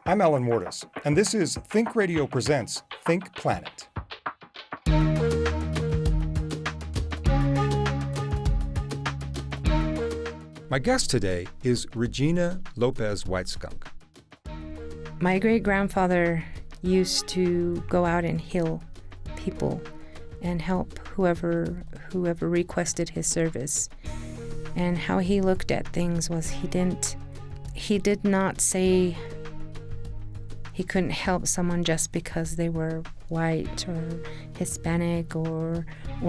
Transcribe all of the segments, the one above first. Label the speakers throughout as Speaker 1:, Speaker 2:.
Speaker 1: I'm Alan Wartes, and this is ThinkRadio Presents ThinkPlanet. My guest today is Regina Lopez-Whiteskunk.
Speaker 2: My great-grandfather used to go out and heal people and help whoever requested his service. And how he looked at things was he did not say he couldn't help someone just because they were white or Hispanic or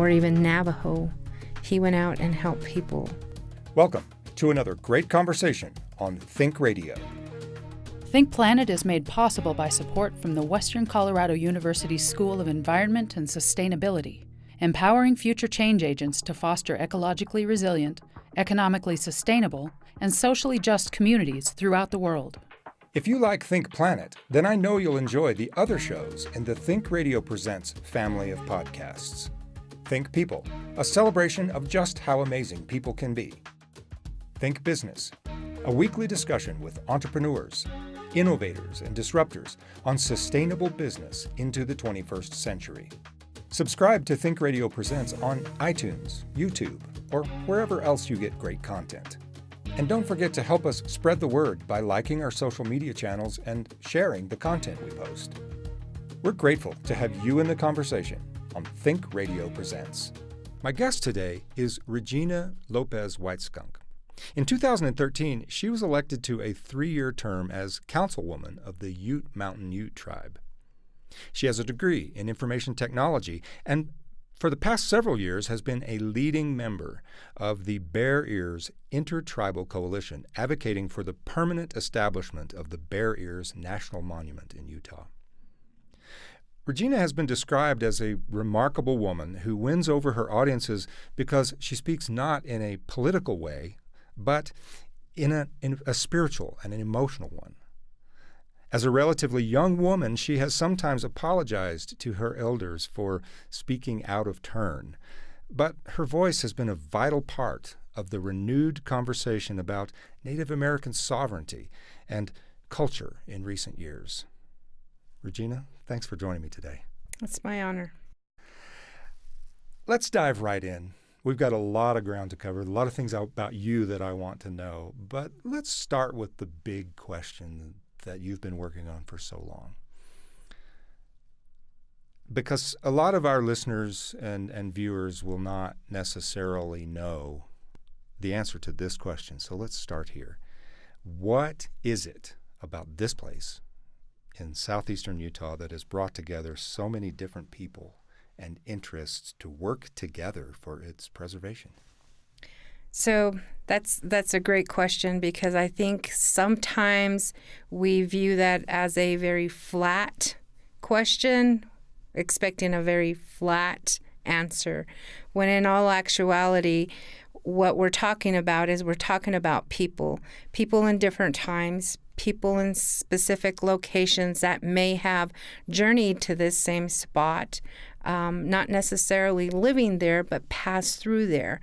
Speaker 2: even Navajo. He went out and helped people.
Speaker 1: Welcome to another great conversation on Think Radio.
Speaker 3: ThinkPlanet is made possible by support from the Western Colorado University School of Environment and Sustainability, empowering future change agents to foster ecologically resilient, economically sustainable, and socially just communities throughout the world.
Speaker 1: If you like ThinkPlanet, then I know you'll enjoy the other shows in the Think Radio Presents family of podcasts. Think People, a celebration of just how amazing people can be. Think Business, a weekly discussion with entrepreneurs, innovators, and disruptors on sustainable business into the 21st century. Subscribe to Think Radio Presents on iTunes, YouTube, or wherever else you get great content. And don't forget to help us spread the word by liking our social media channels and sharing the content we post. We're grateful to have you in the conversation on Think Radio Presents. My guest today is Regina Lopez-Whiteskunk. In 2013, she was elected to a 3-year term as councilwoman of the Ute Mountain Ute Tribe. She has a degree in information technology and for the past several years has been a leading member of the Bear Ears Intertribal Coalition, advocating for the permanent establishment of the Bear Ears National Monument in Utah. Regina has been described as a remarkable woman who wins over her audiences because she speaks not in a political way, but in a spiritual and an emotional one. As a relatively young woman, she has sometimes apologized to her elders for speaking out of turn, but her voice has been a vital part of the renewed conversation about Native American sovereignty and culture in recent years. Regina, thanks for joining me today.
Speaker 2: It's my honor.
Speaker 1: Let's dive right in. We've got a lot of ground to cover, a lot of things about you that I want to know, but let's start with the big question that you've been working on for so long. Because a lot of our listeners and viewers will not necessarily know the answer to this question, so let's start here. What is it about this place in southeastern Utah that has brought together so many different people and interests to work together for its preservation?
Speaker 2: So that's a great question because I think sometimes we view that as a very flat question, expecting a very flat answer, when in all actuality, what we're talking about is we're talking about people in different times, people in specific locations that may have journeyed to this same spot, not necessarily living there, but passed through there.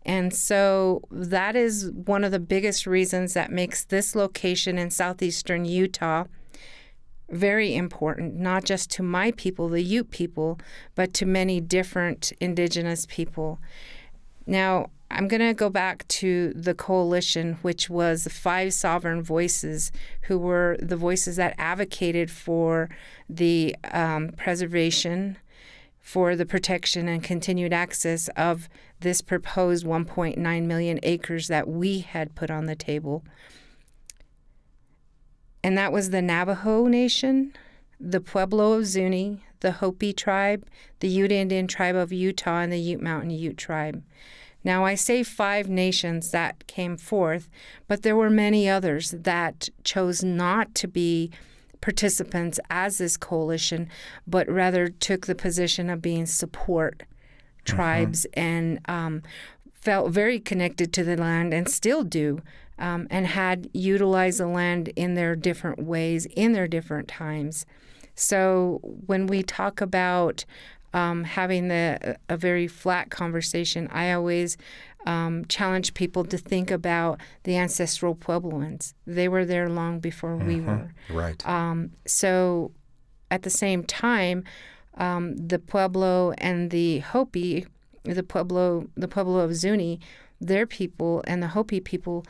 Speaker 2: And so that is one of the biggest reasons that makes this location in southeastern Utah very important, not just to my people, the Ute people, but to many different indigenous people. Now, I'm going to go back to the coalition, which was 5 sovereign voices who were the voices that advocated for the preservation, for the protection and continued access of this proposed 1.9 million acres that we had put on the table. And that was the Navajo Nation, the Pueblo of Zuni, the Hopi Tribe, the Ute Indian Tribe of Utah, and the Ute Mountain Ute Tribe. Now, I say 5 nations that came forth, but there were many others that chose not to be participants as this coalition, but rather took the position of being support tribes and felt very connected to the land and still do, and had utilized the land in their different ways, in their different times. So when we talk about having a very flat conversation, I always challenge people to think about the ancestral Puebloans. They were there long before we were.
Speaker 1: Right.
Speaker 2: So at the same time, the Pueblo and the Hopi, the Pueblo of Zuni, their people and the Hopi people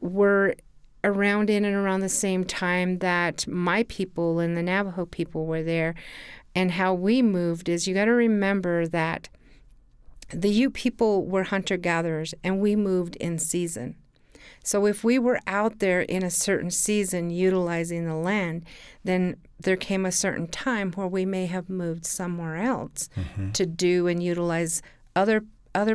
Speaker 2: were around in and around the same time that my people and the Navajo people were there. And how we moved is, you got to remember that the Ute people were hunter-gatherers, and we moved in season. So if we were out there in a certain season utilizing the land, then there came a certain time where we may have moved somewhere else to do and utilize other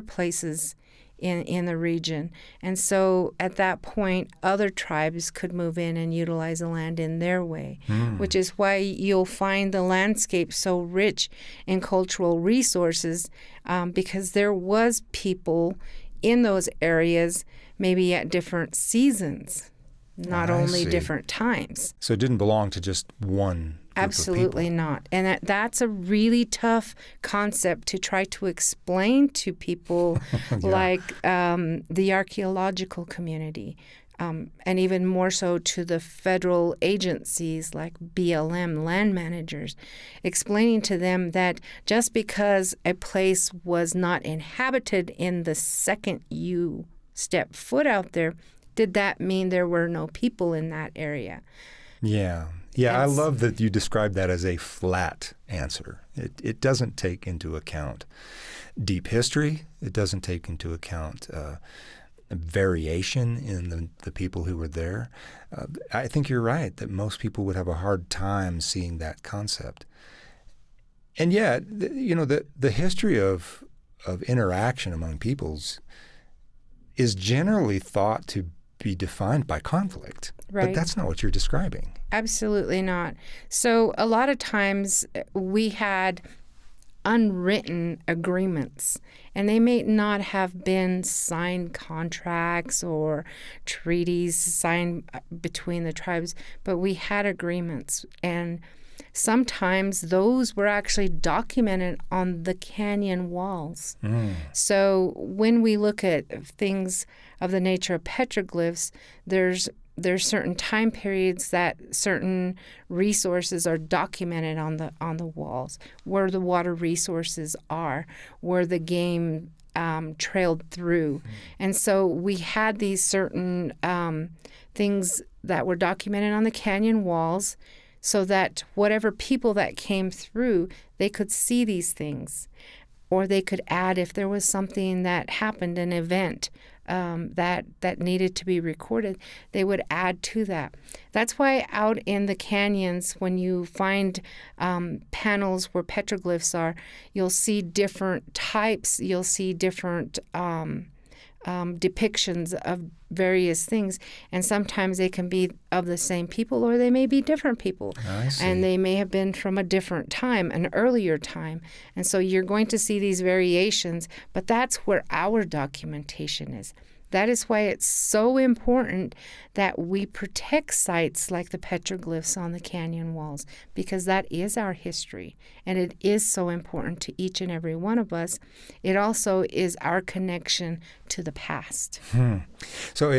Speaker 2: places in the region. And so at that point, other tribes could move in and utilize the land in their way, which is why you'll find the landscape so rich in cultural resources, because there was people in those areas maybe at different seasons, not only different times.
Speaker 1: So it didn't belong to just one group
Speaker 2: Absolutely
Speaker 1: of people.
Speaker 2: not. And that's a really tough concept to try to explain to people like the archaeological community, and even more so to the federal agencies like BLM, land managers, explaining to them that just because a place was not inhabited in the second you step foot out there, did that mean there were no people in that area?
Speaker 1: Yeah. I love that you described that as a flat answer. It doesn't take into account deep history. It doesn't take into account variation in the people who were there. I think you're right that most people would have a hard time seeing that concept. And yet, the history of interaction among peoples is generally thought to be defined by conflict.
Speaker 2: Right.
Speaker 1: But that's not what you're describing.
Speaker 2: Absolutely not. So a lot of times we had unwritten agreements, and they may not have been signed contracts or treaties signed between the tribes, but we had agreements. And sometimes those were actually documented on the canyon walls. So when we look at things of the nature of petroglyphs, there's certain time periods that certain resources are documented on the walls, where the water resources are, where the game trailed through. And so we had these certain things that were documented on the canyon walls, so that whatever people that came through, they could see these things, or they could add if there was something that happened, an event that needed to be recorded, they would add to that. That's why out in the canyons, when you find panels where petroglyphs are, you'll see different types, you'll see different depictions of various things, and sometimes they can be of the same people, or they may be different people.
Speaker 1: I see.
Speaker 2: And they may have been from a different time, an earlier time. And so you're going to see these variations, but that's where our documentation is. That is why it's so important that we protect sites like the petroglyphs on the canyon walls, because that is our history, and it is so important to each and every one of us. It also is our connection to the past.
Speaker 1: So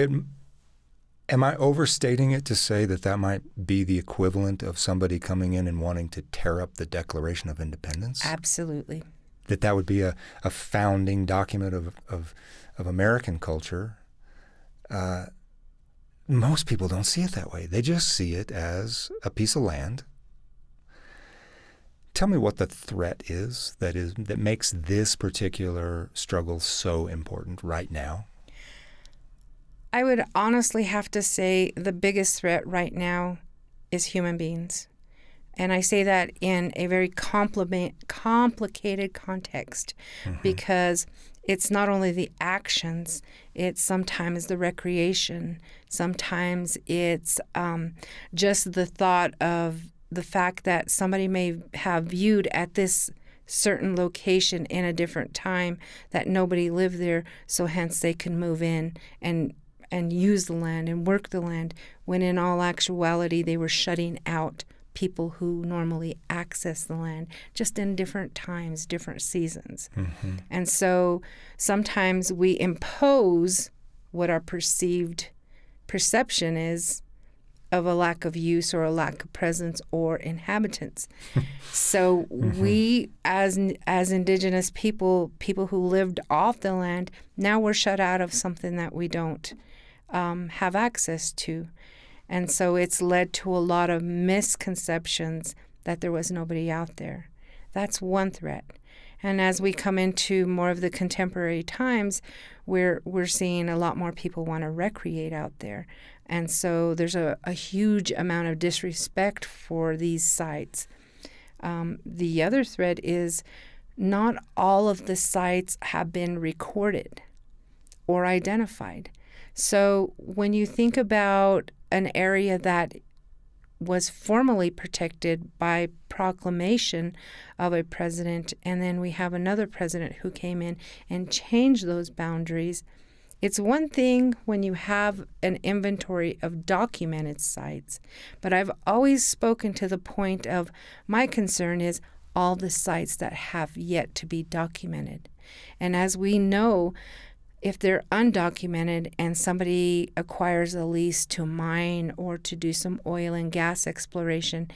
Speaker 1: am I overstating it to say that might be the equivalent of somebody coming in and wanting to tear up the Declaration of Independence?
Speaker 2: Absolutely.
Speaker 1: That would be a founding document of American culture. Most people don't see it that way. They just see it as a piece of land. Tell me what the threat is that makes this particular struggle so important right now.
Speaker 2: I would honestly have to say the biggest threat right now is human beings. And I say that in a very complicated context, because it's not only the actions, it's sometimes the recreation, sometimes it's just the thought of the fact that somebody may have viewed at this certain location in a different time that nobody lived there, so hence they can move in and use the land and work the land, when in all actuality they were shutting out people who normally access the land, just in different times, different seasons.
Speaker 1: Mm-hmm.
Speaker 2: And so sometimes we impose what our perception is of a lack of use or a lack of presence or inhabitants. So we, as indigenous people who lived off the land, now we're shut out of something that we don't have access to. And so it's led to a lot of misconceptions that there was nobody out there. That's one threat. And as we come into more of the contemporary times, we're seeing a lot more people want to recreate out there. And so there's a huge amount of disrespect for these sites. The other threat is not all of the sites have been recorded or identified. So when you think about an area that was formally protected by proclamation of a president, and then we have another president who came in and changed those boundaries, it's one thing when you have an inventory of documented sites, but I've always spoken to the point of my concern is all the sites that have yet to be documented. And as we know, if they're undocumented and somebody acquires a lease to mine or to do some oil and gas exploration,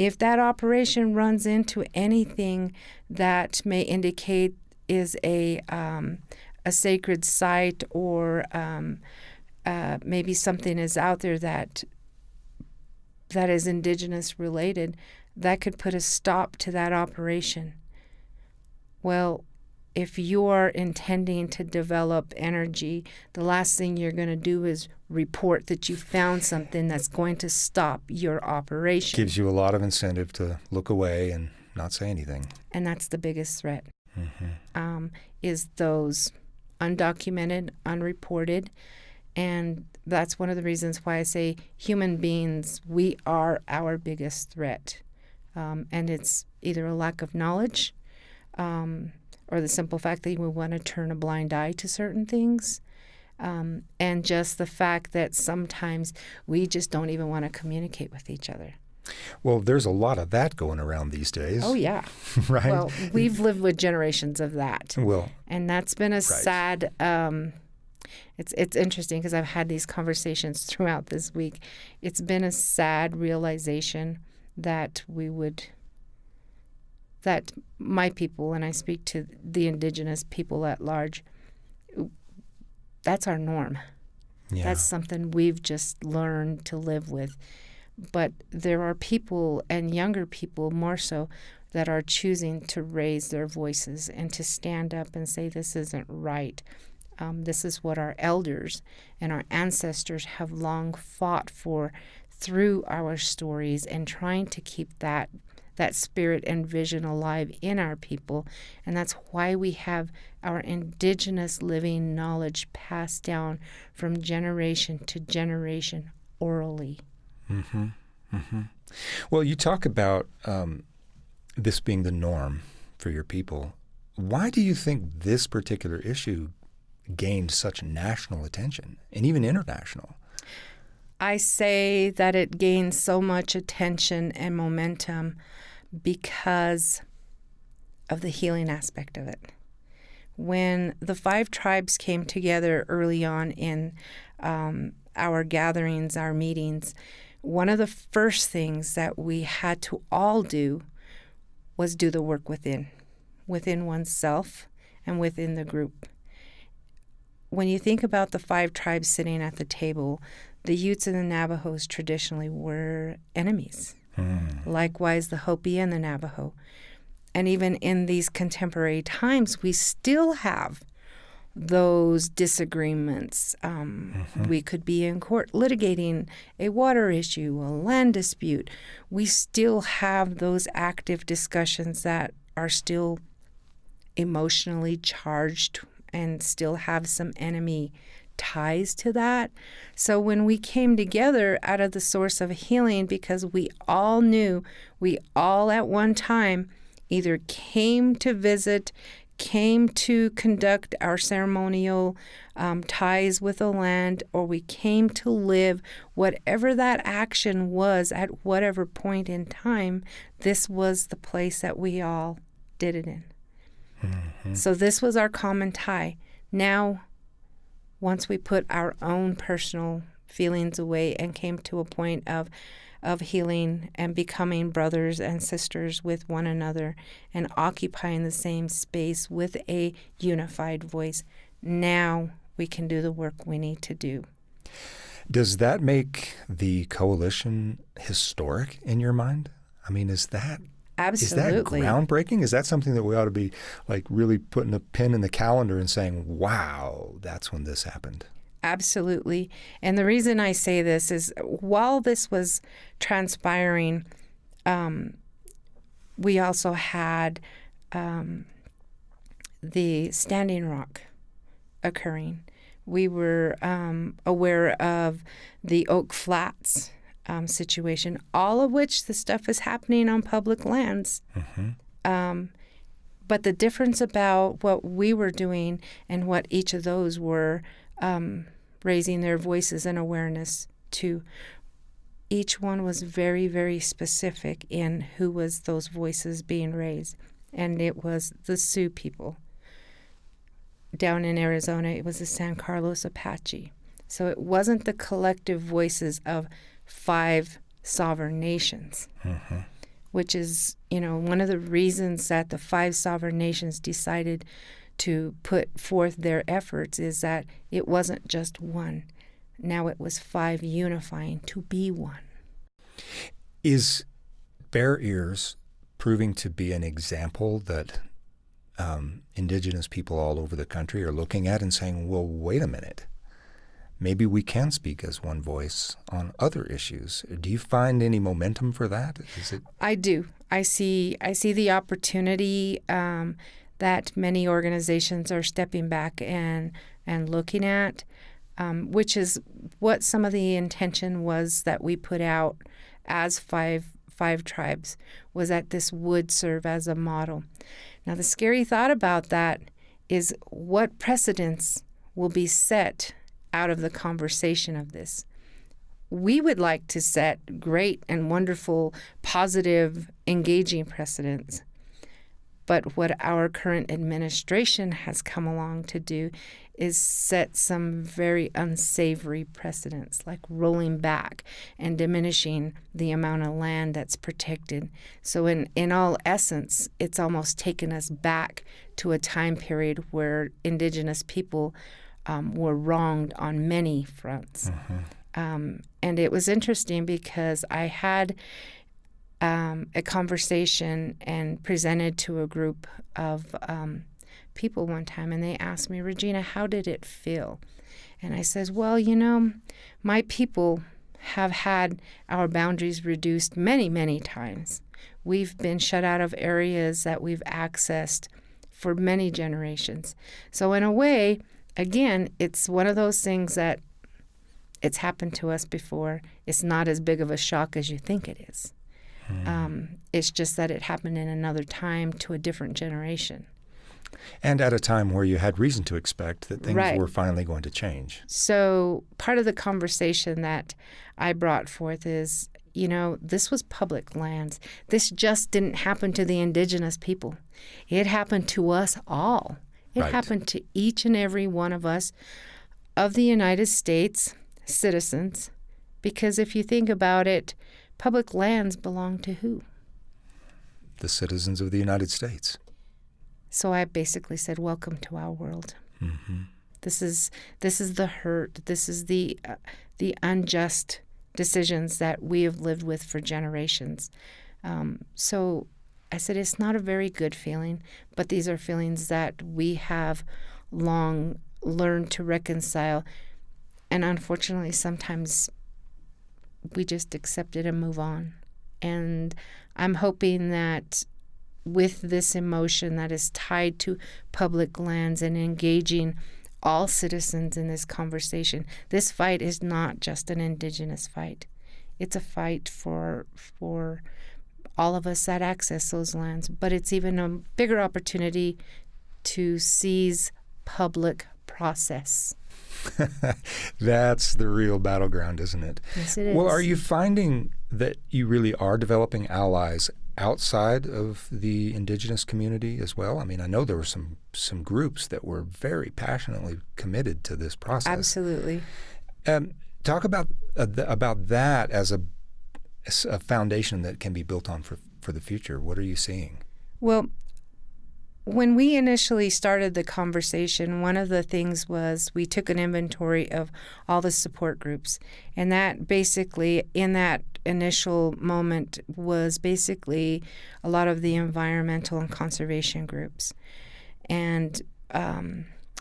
Speaker 2: if that operation runs into anything that may indicate is a sacred site or maybe something is out there that is indigenous related, that could put a stop to that operation. Well, if you are intending to develop energy, the last thing you're going to do is report that you found something that's going to stop your operation.
Speaker 1: Gives you a lot of incentive to look away and not say anything.
Speaker 2: And that's the biggest threat, is those undocumented, unreported. And that's one of the reasons why I say human beings, we are our biggest threat. And it's either a lack of knowledge, or the simple fact that we want to turn a blind eye to certain things, and just the fact that sometimes we just don't even want to communicate with each other.
Speaker 1: Well, there's a lot of that going around these days.
Speaker 2: Oh, yeah.
Speaker 1: Right?
Speaker 2: Well, we've lived with generations of that.
Speaker 1: Well,
Speaker 2: and that's been a sad, it's interesting because I've had these conversations throughout this week. It's been a sad realization that that my people, and I speak to the indigenous people at large, that's our norm.
Speaker 1: yeah.
Speaker 2: That's something we've just learned to live with. But there are people, and younger people more so, that are choosing to raise their voices and to stand up and say this isn't right. This is what our elders and our ancestors have long fought for through our stories, and trying to keep that spirit and vision alive in our people. And that's why we have our indigenous living knowledge passed down from generation to generation orally.
Speaker 1: Mm-hmm. Mm-hmm. Well, you talk about this being the norm for your people. Why do you think this particular issue gained such national attention and even international?
Speaker 2: I say that it gained so much attention and momentum because of the healing aspect of it. When the 5 tribes came together early on in our gatherings, our meetings, one of the first things that we had to all do was do the work within oneself and within the group. When you think about the 5 tribes sitting at the table, the Utes and the Navajos traditionally were enemies. Likewise, the Hopi and the Navajo. And even in these contemporary times, we still have those disagreements. We could be in court litigating a water issue, a land dispute. We still have those active discussions that are still emotionally charged and still have some enemy ties to that. So when we came together out of the source of healing, because we all knew, we all at one time either came to visit, came to conduct our ceremonial ties with the land, or we came to live, whatever that action was at whatever point in time, this was the place that we all did it in. Mm-hmm. So this was our common tie. Now, once we put our own personal feelings away and came to a point of healing and becoming brothers and sisters with one another and occupying the same space with a unified voice, now we can do the work we need to do.
Speaker 1: Does that make the coalition historic in your mind? I mean, is that
Speaker 2: Absolutely.
Speaker 1: groundbreaking? Is that something that we ought to be like really putting a pin in the calendar and saying, wow, that's when this happened?
Speaker 2: Absolutely. And the reason I say this is while this was transpiring, we also had the Standing Rock occurring. We were aware of the Oak Flats situation, all of which the stuff is happening on public lands. Mm-hmm. But the difference about what we were doing and what each of those were raising their voices and awareness to, each one was very, very specific in who was those voices being raised. And it was the Sioux people. Down in Arizona, it was the San Carlos Apache. So it wasn't the collective voices of 5 sovereign nations, mm-hmm. which is, one of the reasons that the 5 sovereign nations decided to put forth their efforts is that it wasn't just one. Now it was 5 unifying to be one.
Speaker 1: Is Bear Ears proving to be an example that Indigenous people all over the country are looking at and saying, well, wait a minute, maybe we can speak as one voice on other issues? Do you find any momentum for that? I
Speaker 2: do. I see the opportunity that many organizations are stepping back and looking at, which is what some of the intention was that we put out as five tribes, was that this would serve as a model. Now, the scary thought about that is what precedents will be set out of the conversation of this. We would like to set great and wonderful, positive, engaging precedents. But what our current administration has come along to do is set some very unsavory precedents, like rolling back and diminishing the amount of land that's protected. So in all essence, it's almost taken us back to a time period where Indigenous people were wronged on many fronts. Mm-hmm. And it was interesting because I had a conversation and presented to a group of people one time, and they asked me, Regina, how did it feel? And I says, well, my people have had our boundaries reduced many, many times. We've been shut out of areas that we've accessed for many generations. So in a way, again, it's one of those things that it's happened to us before. It's not as big of a shock as you think it is. It's just that it happened in another time to a different generation.
Speaker 1: And at a time where you had reason to expect that things were finally going to change.
Speaker 2: So part of the conversation that I brought forth is, this was public lands. This just didn't happen to the Indigenous people. It happened to us all. It happened to each and every one of us of the United States citizens, because if you think about it, public lands belong to who?
Speaker 1: The citizens of the United States.
Speaker 2: So I basically said, welcome to our world. Mm-hmm. This is the hurt. This is the unjust decisions that we have lived with for generations. So I said, it's not a very good feeling, but these are feelings that we have long learned to reconcile. And unfortunately, sometimes we just accept it and move on. And I'm hoping that with this emotion that is tied to public lands and engaging all citizens in this conversation, this fight is not just an Indigenous fight. It's a fight for all of us that access those lands. But it's even a bigger opportunity to seize public process.
Speaker 1: That's the real battleground, isn't it?
Speaker 2: Yes, it is.
Speaker 1: Well, are you finding that you really are developing allies outside of the indigenous community as well? I mean, I know there were some groups that were very passionately committed to this process.
Speaker 2: Absolutely.
Speaker 1: Talk about that as a foundation that can be built on for the future. What are you seeing?
Speaker 2: Well, when we initially started the conversation, one of the things was we took an inventory of all the support groups. And that basically, in that initial moment, was basically a lot of the environmental and conservation groups. And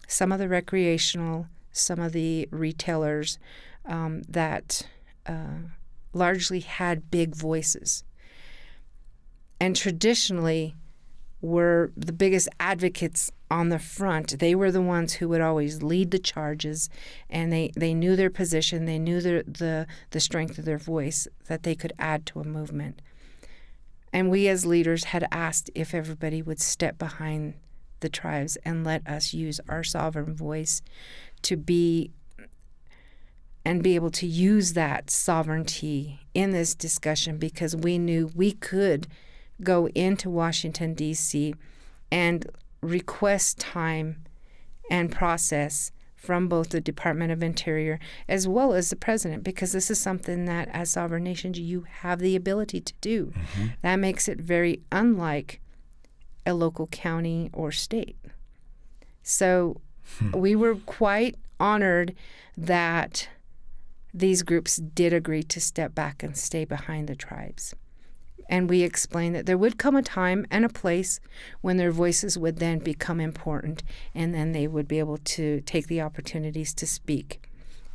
Speaker 2: some of the recreational, some of the retailers that largely had big voices. And traditionally, were the biggest advocates on the front. They were the ones who would always lead the charges, and they knew their position. They knew the strength of their voice that they could add to a movement. And we as leaders had asked if everybody would step behind the tribes and let us use our sovereign voice to be able to use that sovereignty in this discussion, because we knew we could go into Washington, D.C. and request time and process from both the Department of Interior as well as the President, because this is something that as sovereign nations you have the ability to do. Mm-hmm. That makes it very unlike a local county or state. So we were quite honored that these groups did agree to step back and stay behind the tribes. And we explained that there would come a time and a place when their voices would then become important, and then they would be able to take the opportunities to speak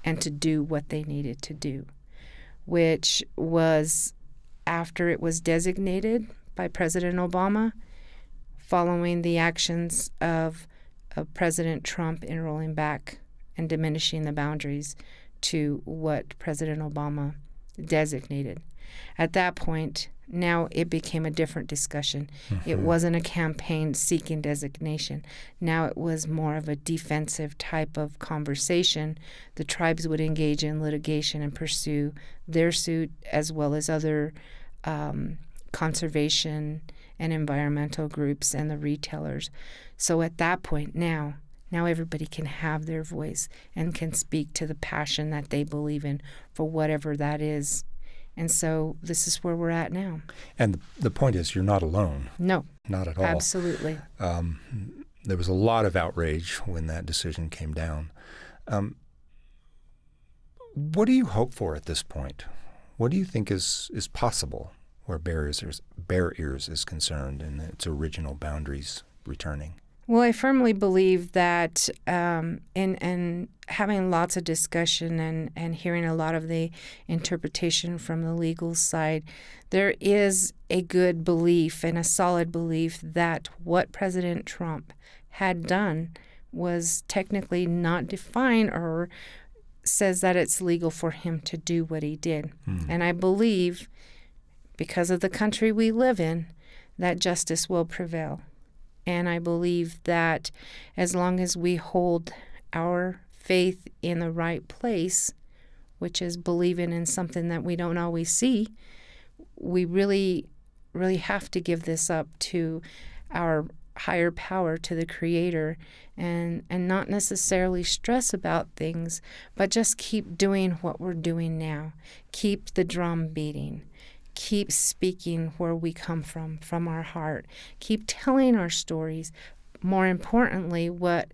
Speaker 2: and to do what they needed to do, which was after it was designated by President Obama, following the actions of President Trump in rolling back and diminishing the boundaries to what President Obama designated. At that point, now it became a different discussion. Mm-hmm. It wasn't a campaign seeking designation. Now it was more of a defensive type of conversation. The tribes would engage in litigation and pursue their suit, as well as other conservation and environmental groups and the retailers. So at that point now everybody can have their voice and can speak to the passion that they believe in for whatever that is. And so this is where we're at now.
Speaker 1: And the point is, you're not alone.
Speaker 2: No.
Speaker 1: Not at all.
Speaker 2: Absolutely.
Speaker 1: There was a lot of outrage when that decision came down. What do you hope for at this point? What do you think is possible where Bear Ears is concerned and its original boundaries returning?
Speaker 2: Well, I firmly believe that in having lots of discussion and hearing a lot of the interpretation from the legal side, there is a good belief and a solid belief that what President Trump had done was technically not defined or says that it's legal for him to do what he did. And I believe, because of the country we live in, that justice will prevail. And I believe that as long as we hold our faith in the right place, which is believing in something that we don't always see, we really, really have to give this up to our higher power, to the Creator, and not necessarily stress about things, but just keep doing what we're doing now. Keep the drum beating. Keep speaking where we come from our heart. Keep telling our stories. More importantly, what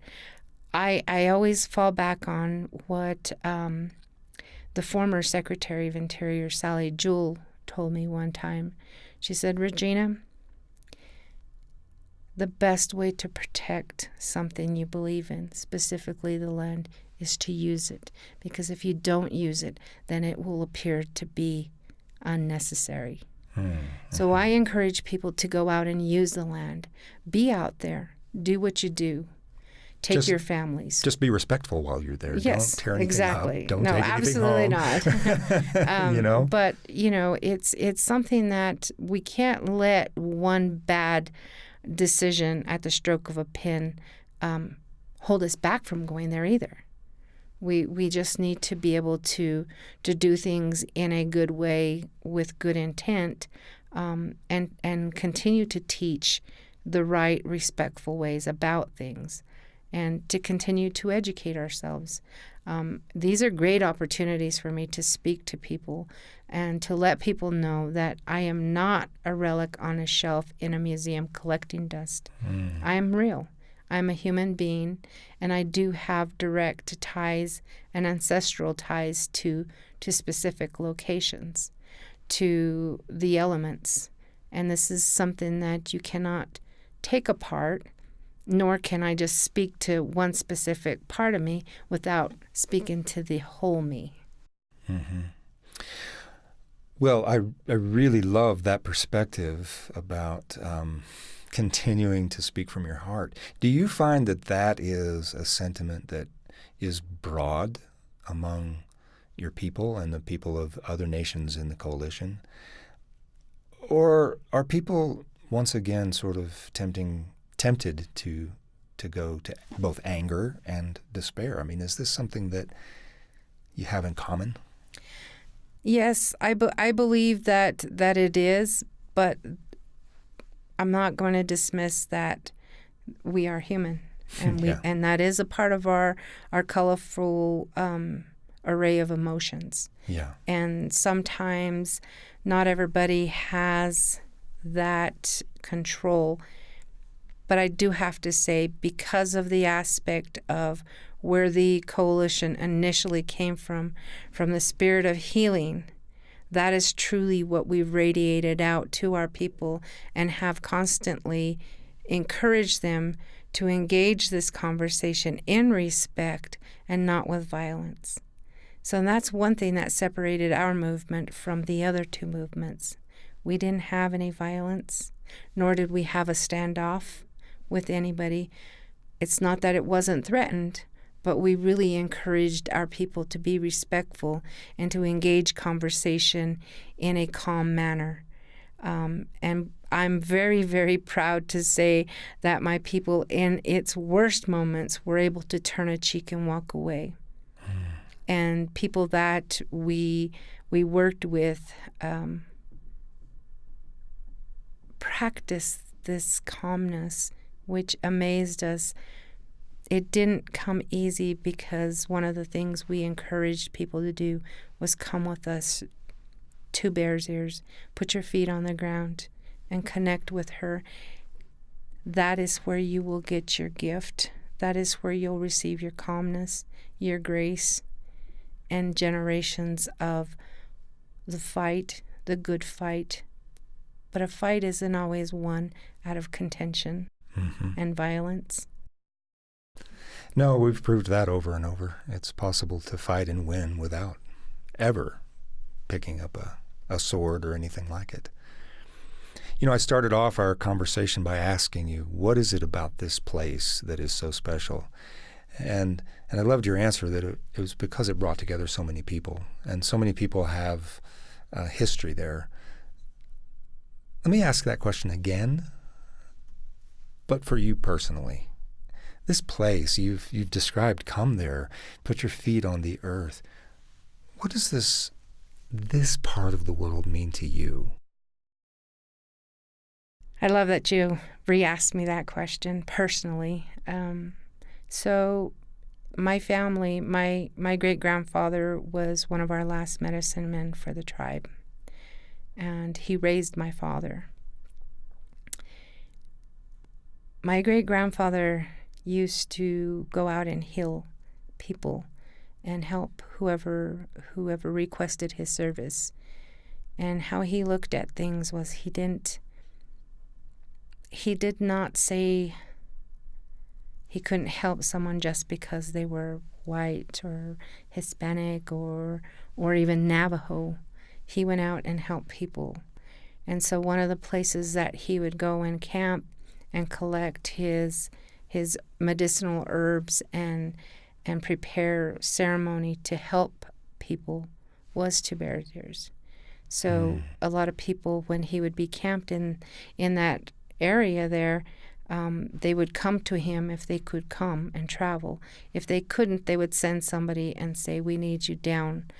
Speaker 2: I always fall back on what the former Secretary of Interior, Sally Jewell, told me one time. She said, Regina, the best way to protect something you believe in, specifically the land, is to use it. Because if you don't use it, then it will appear to be unnecessary. So I encourage people to go out and use the land. Be out there. Do what you do. Take your families.
Speaker 1: Just be respectful while you're there.
Speaker 2: Yes,
Speaker 1: don't tear anything
Speaker 2: exactly.
Speaker 1: up. Don't
Speaker 2: no,
Speaker 1: take
Speaker 2: absolutely
Speaker 1: anything home.
Speaker 2: not. But it's something that we can't let one bad decision at the stroke of a pen hold us back from going there either. We just need to be able to do things in a good way with good intent, and continue to teach the right, respectful ways about things, and to continue to educate ourselves. These are great opportunities for me to speak to people and to let people know that I am not a relic on a shelf in a museum collecting dust. I am real. I'm a human being, and I do have direct ties and ancestral ties to specific locations, to the elements. And this is something that you cannot take apart, nor can I just speak to one specific part of me without speaking to the whole me.
Speaker 1: Mm-hmm. Well, I really love that perspective about continuing to speak from your heart. Do you find that that is a sentiment that is broad among your people and the people of other nations in the coalition? Or are people once again sort of tempted to go to both anger and despair? I mean, is this something that you have in common?
Speaker 2: Yes, I believe that it is, but I'm not going to dismiss that we are human, and and that is a part of our colorful array of emotions.
Speaker 1: Yeah.
Speaker 2: And sometimes not everybody has that control. But I do have to say, because of the aspect of where the coalition initially came from the spirit of healing, that is truly what we've radiated out to our people and have constantly encouraged them to engage this conversation in respect and not with violence. So that's one thing that separated our movement from the other two movements. We didn't have any violence, nor did we have a standoff with anybody. It's not that it wasn't threatened, but we really encouraged our people to be respectful and to engage conversation in a calm manner. And I'm very, very proud to say that my people, in its worst moments, were able to turn a cheek and walk away. And people that we worked with practiced this calmness, which amazed us. It didn't come easy, because one of the things we encouraged people to do was come with us to Bear's Ears, put your feet on the ground, and connect with her. That is where you will get your gift. That is where you'll receive your calmness, your grace, and generations of the fight, the good fight. But a fight isn't always won out of contention and violence.
Speaker 1: No, we've proved that over and over. It's possible to fight and win without ever picking up a sword or anything like it. You know, I started off our conversation by asking you, what is it about this place that is so special? And I loved your answer that it was because it brought together so many people, and so many people have history there. Let me ask that question again, but for you personally. This place you've described, come there, put your feet on the earth. What does this part of the world mean to you?
Speaker 2: I love that you re-asked me that question personally. So my family, my great-grandfather was one of our last medicine men for the tribe, and he raised my father. My great-grandfather used to go out and heal people and help whoever requested his service. And how he looked at things was he did not say he couldn't help someone just because they were white or Hispanic or even Navajo. He went out and helped people. And so one of the places that he would go and camp and collect his medicinal herbs and prepare ceremony to help people was to Bear's Ears. So a lot of people, when he would be camped in that area there, they would come to him if they could come and travel. If they couldn't, they would send somebody and say, we need you down,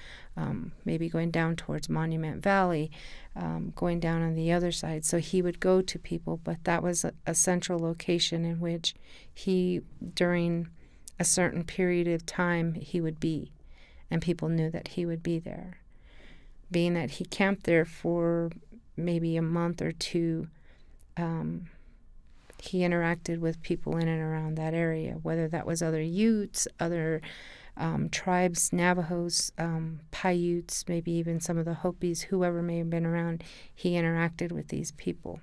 Speaker 2: maybe going down towards Monument Valley, going down on the other side. So he would go to people, but that was a central location in which he, during a certain period of time, he would be, and people knew that he would be there. Being that he camped there for maybe a month or two, he interacted with people in and around that area, whether that was other Utes, other tribes, Navajos, Paiutes, maybe even some of the Hopis, whoever may have been around, he interacted with these people.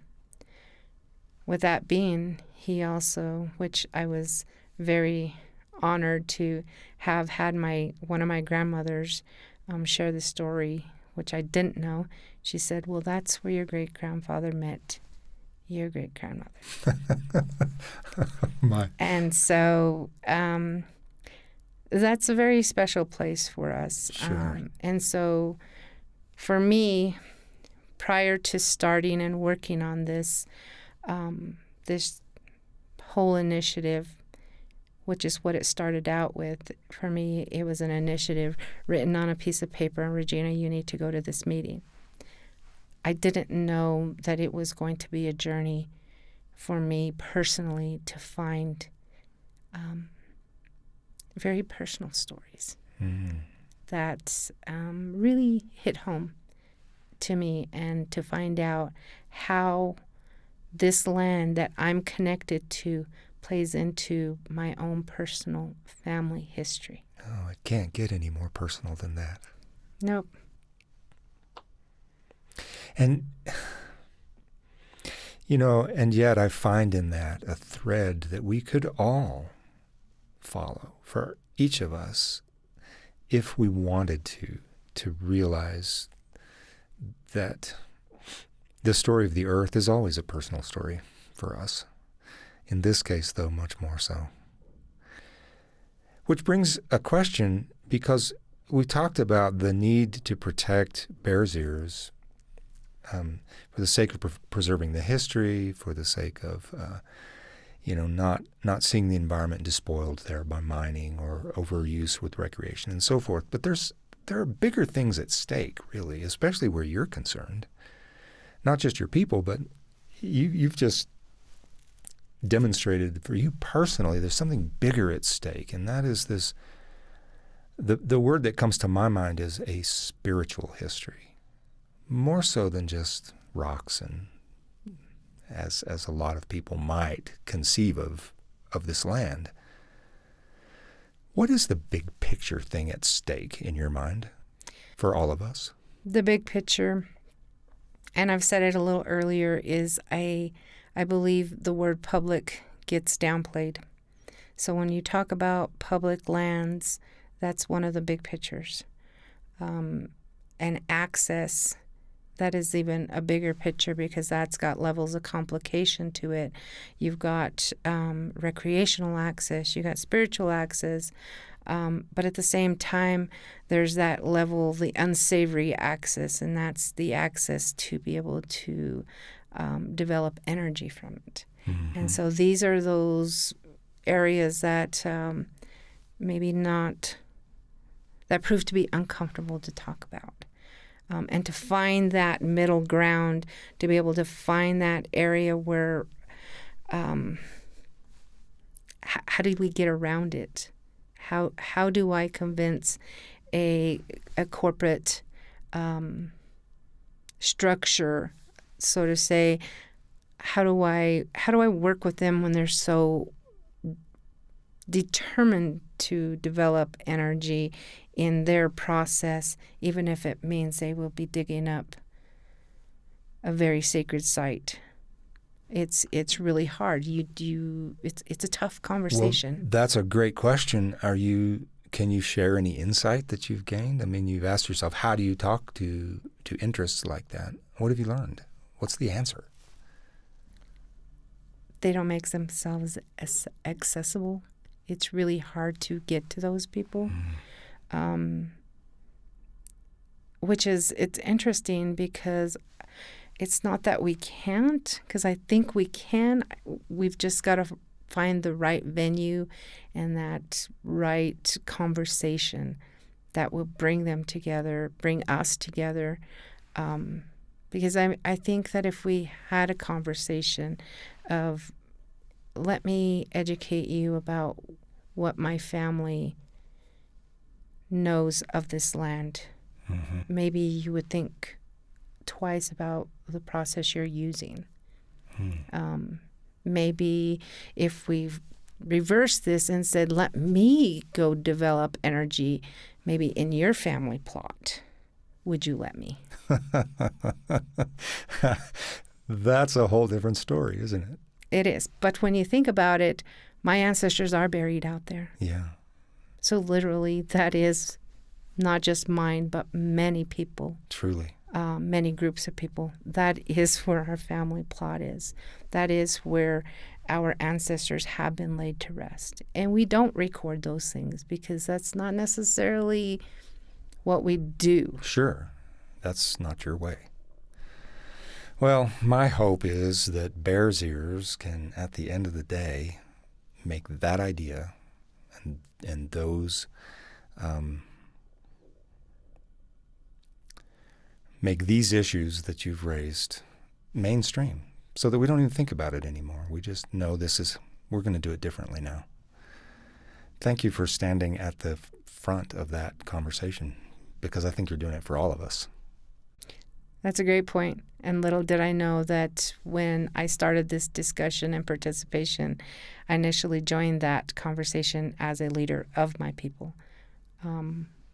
Speaker 2: With that being, he also, which I was very honored to have had one of my grandmothers share the story, which I didn't know. She said, well, that's where your great-grandfather met your great-grandmother.
Speaker 1: My.
Speaker 2: And so that's a very special place for us.
Speaker 1: Sure.
Speaker 2: And so for me, prior to starting and working on this, this whole initiative, which is what it started out with, for me, it was an initiative written on a piece of paper, and Regina, you need to go to this meeting. I didn't know that it was going to be a journey for me personally to find very personal stories that really hit home to me, and to find out how this land that I'm connected to plays into my own personal family history.
Speaker 1: Oh, it can't get any more personal than that.
Speaker 2: Nope.
Speaker 1: And, and yet I find in that a thread that we could all follow, for each of us, if we wanted to realize that the story of the earth is always a personal story for us. In this case, though, much more so. Which brings a question, because we talked about the need to protect Bears Ears for the sake of preserving the history, for the sake of, not seeing the environment despoiled there by mining or overuse with recreation and so forth. But there are bigger things at stake, really, especially where you're concerned. Not just your people, but you've just demonstrated for you personally there's something bigger at stake, and that is this. The word that comes to my mind is a spiritual history, more so than just rocks and as a lot of people might conceive of this land. What is the big picture thing at stake in your mind for all of us?
Speaker 2: The big picture, and I've said it a little earlier, is I believe the word public gets downplayed. So when you talk about public lands, that's one of the big pictures. And access, that is even a bigger picture, because that's got levels of complication to it. You've got recreational access, you've got spiritual access, but at the same time, there's that level, the unsavory access, and that's the access to be able to develop energy from it. Mm-hmm. And so these are those areas that maybe not, that prove to be uncomfortable to talk about. And to find that middle ground, to be able to find that area where, how do we get around it? How do I convince a corporate structure, so to say, how do I work with them when they're so determined to develop energy in their process, even if it means they will be digging up a very sacred site? It's really hard. It's a tough conversation.
Speaker 1: Well, that's a great question. Can you share any insight that you've gained? I mean, you've asked yourself, how do you talk to interests like that? What have you learned? What's the answer?
Speaker 2: They don't make themselves accessible. It's really hard to get to those people. Which is, it's interesting because it's not that we can't, because I think we can. We've just got to find the right venue and that right conversation that will bring them together, bring us together. Because I think that if we had a conversation of, let me educate you about what my family knows of this land, maybe you would think twice about the process you're using. Maybe if we reversed this and said, let me go develop energy, maybe in your family plot, would you let me?
Speaker 1: That's a whole different story, isn't it?
Speaker 2: It is. But when you think about it, my ancestors are buried out there.
Speaker 1: Yeah.
Speaker 2: So literally, that is not just mine, but many people.
Speaker 1: Truly.
Speaker 2: Many groups of people. That is where our family plot is. That is where our ancestors have been laid to rest. And we don't record those things because that's not necessarily what we do.
Speaker 1: Sure. That's not your way. Well, my hope is that Bear's Ears can, at the end of the day, make that idea and those make these issues that you've raised mainstream so that we don't even think about it anymore. We just know we're going to do it differently now. Thank you for standing at the front of that conversation, because I think you're doing it for all of us.
Speaker 2: That's a great point. And little did I know that when I started this discussion and participation, I initially joined that conversation as a leader of my people.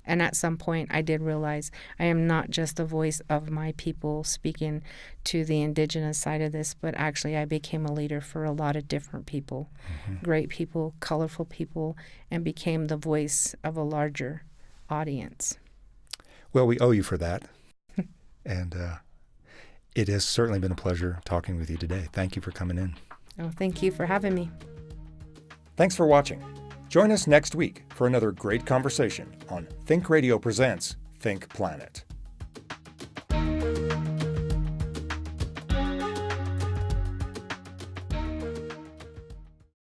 Speaker 2: And at some point, I did realize I am not just the voice of my people speaking to the indigenous side of this, but actually I became a leader for a lot of different people, great people, colorful people, and became the voice of a larger audience.
Speaker 1: Well, we owe you for that. And it has certainly been a pleasure talking with you today. Thank you for coming in.
Speaker 2: Oh, thank you for having me.
Speaker 1: Thanks for watching. Join us next week for another great conversation on ThinkRadio Presents ThinkPlanet.